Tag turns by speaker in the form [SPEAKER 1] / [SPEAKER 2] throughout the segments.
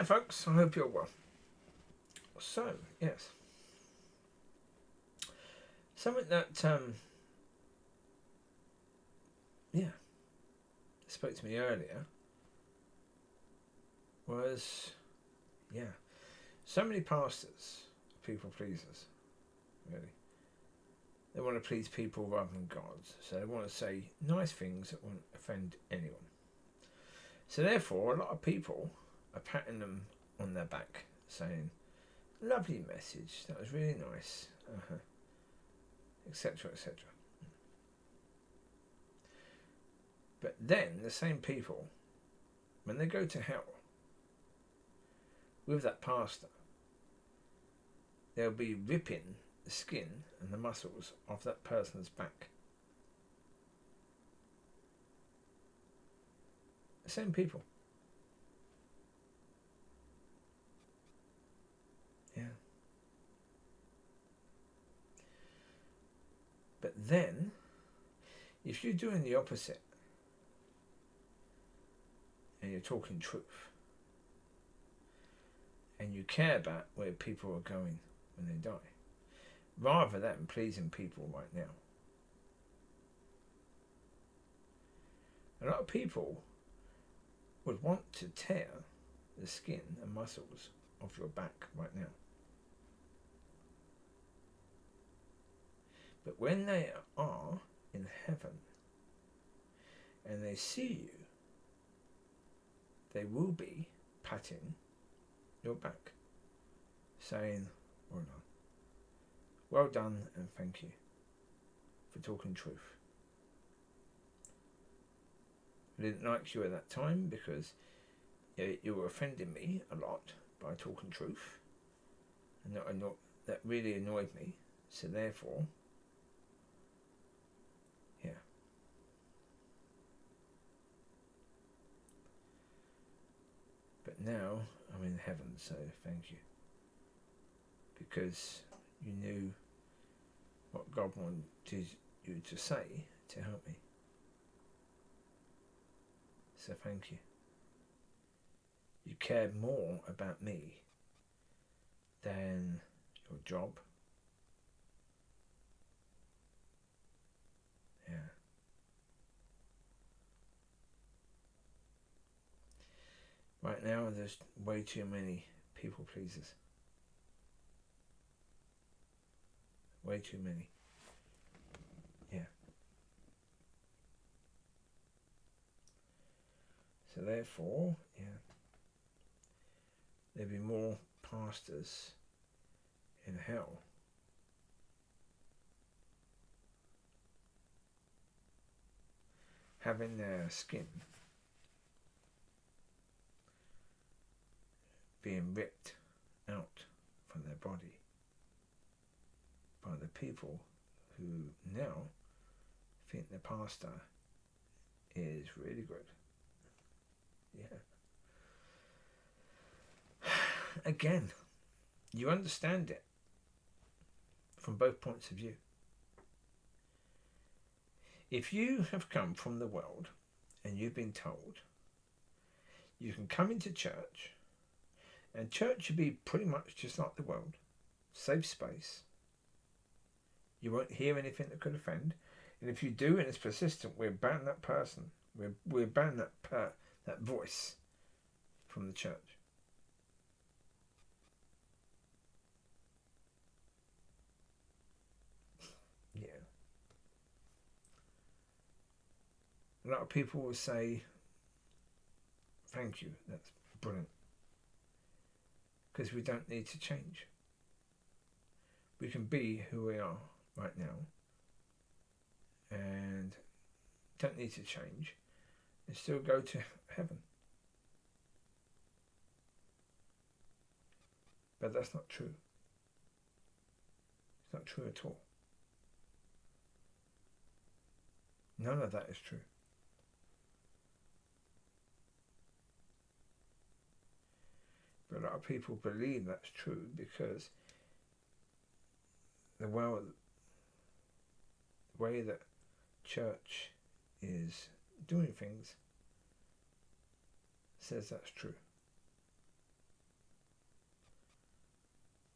[SPEAKER 1] Hi folks, I hope you're well. So, yes. Something that, spoke to me earlier was, so many pastors, people pleasers, really. They want to please people rather than God. So they want to say nice things that won't offend anyone. So therefore, a lot of people are patting them on their back, saying, lovely message, that was really nice, etc., etc. But then the same people, when they go to hell with that pastor, they'll be ripping the skin and the muscles off that person's back. The same people. Yeah. But then, if you're doing the opposite, and you're talking truth, and you care about where people are going when they die, rather than pleasing people right now. A lot of people would want to tear the skin and muscles off your back right now. But when they are in heaven and they see you, they will be patting your back, saying, well done. Well done and thank you for talking truth. I didn't like you at that time because you were offending me a lot by talking truth, and that really annoyed me. So therefore, But now I'm in heaven, so thank you, because you knew what God wanted you to say to help me. So thank you. You cared more about me than your job. Yeah. Right now there's way too many people pleasers. Way too many. Yeah. So therefore, there'll be more pastors in hell. Having their skin being ripped out from their body by the people who now think the pastor is really good. Yeah. Again, you understand it from both points of view. If you have come from the world and you've been told you can come into church, and church should be pretty much just like the world, safe space. You won't hear anything that could offend, and if you do and it's persistent, we'll ban that person. We'll ban that voice from the church. Yeah. A lot of people will say, thank you, that's brilliant. Because we don't need to change. We can be who we are right now and don't need to change and still go to heaven. But that's not true. It's not true at all. None of that is true. But a lot of people believe that's true because the way that church is doing things says that's true.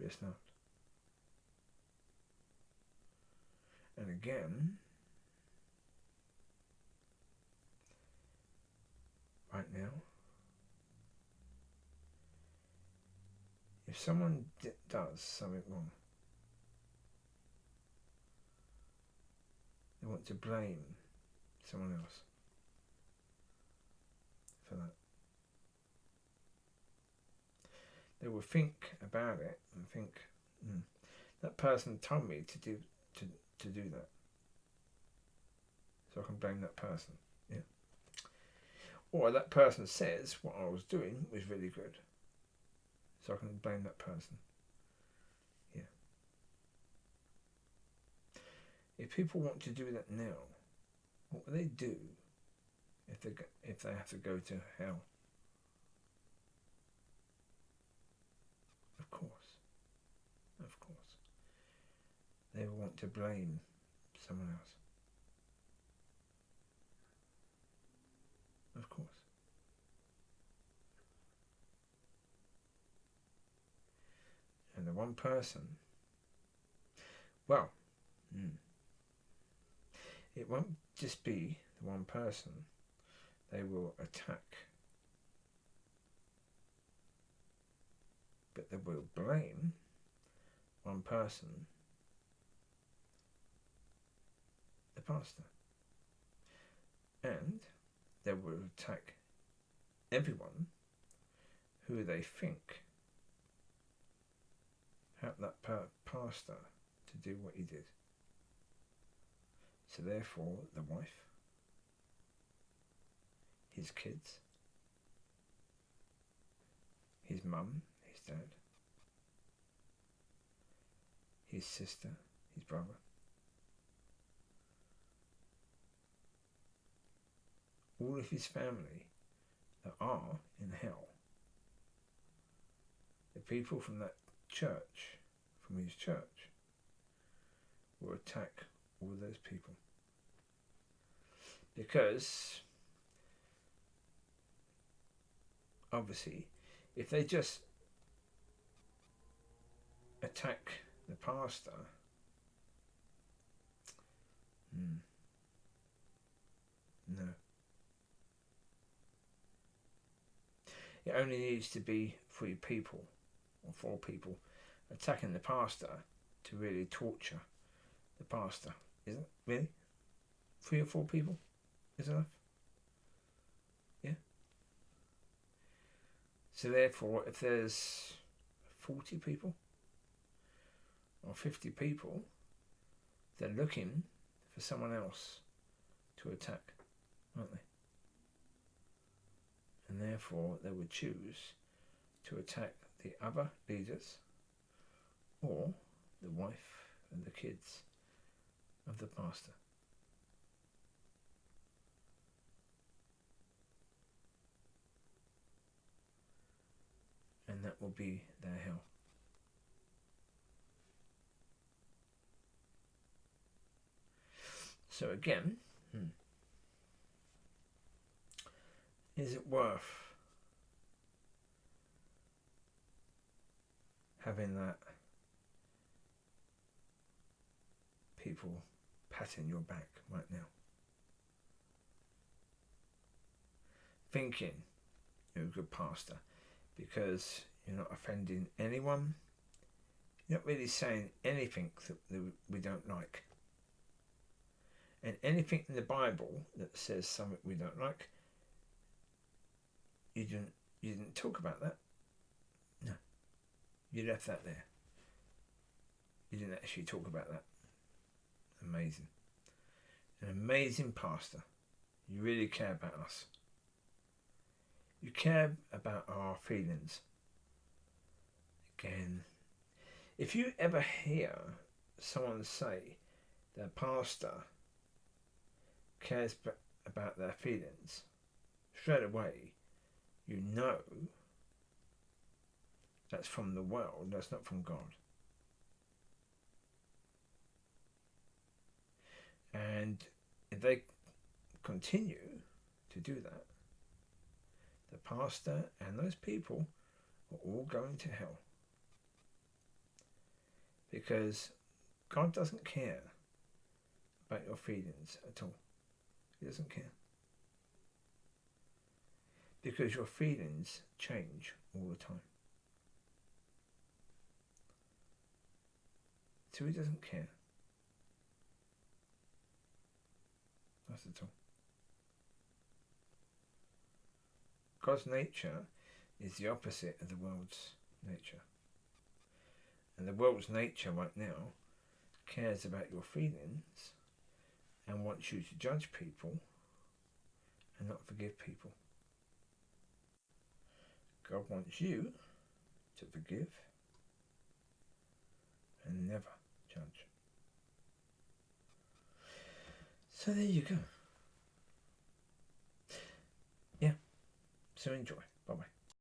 [SPEAKER 1] but it's not. And again, right now, if someone does something wrong, they want to blame someone else for that. They will think about it and think, that person told me to do that, so I can blame that person. Yeah. Or that person says what I was doing was really good, so I can blame that person. Yeah. If people want to do that now, what will they do if they have to go to hell? Of course. They will want to blame someone else. Of course. And the one person, well, it won't just be the one person. They will attack, but they will blame one person, the pastor, and they will attack everyone who they think helped that pastor to do what he did. So therefore, the wife, his kids, his mum, his dad, his sister, his brother, all of his family that are in hell, the people from that church, from his church, will attack all those people. Because obviously, if they just attack the pastor, no. It only needs to be 3 people or 4 people attacking the pastor to really torture the pastor. Isn't it? Really? 3 or 4 people is enough? Yeah? So therefore, if there's 40 people or 50 people, they're looking for someone else to attack, aren't they? And therefore they would choose to attack the other leaders or the wife and the kids of the pastor. And that will be their hell. So again, is it worth having that people patting your back right now, thinking you're a good pastor because you're not offending anyone, you're not really saying anything that we don't like, and anything in the Bible that says something we don't like, you didn't talk about that. No, you left that there. You didn't actually talk about that. Amazing. An amazing pastor. You really care about us. You care about our feelings. Again, if you ever hear someone say their pastor cares about their feelings, straight away you know that's from the world, that's not from God. And if they continue to do that, the pastor and those people are all going to hell. Because God doesn't care about your feelings at all. He doesn't care. Because your feelings change all the time. So he doesn't care. Not at all. God's nature is the opposite of the world's nature. And the world's nature right now cares about your feelings and wants you to judge people and not forgive people. God wants you to forgive and never judge. So there you go. Yeah, so enjoy.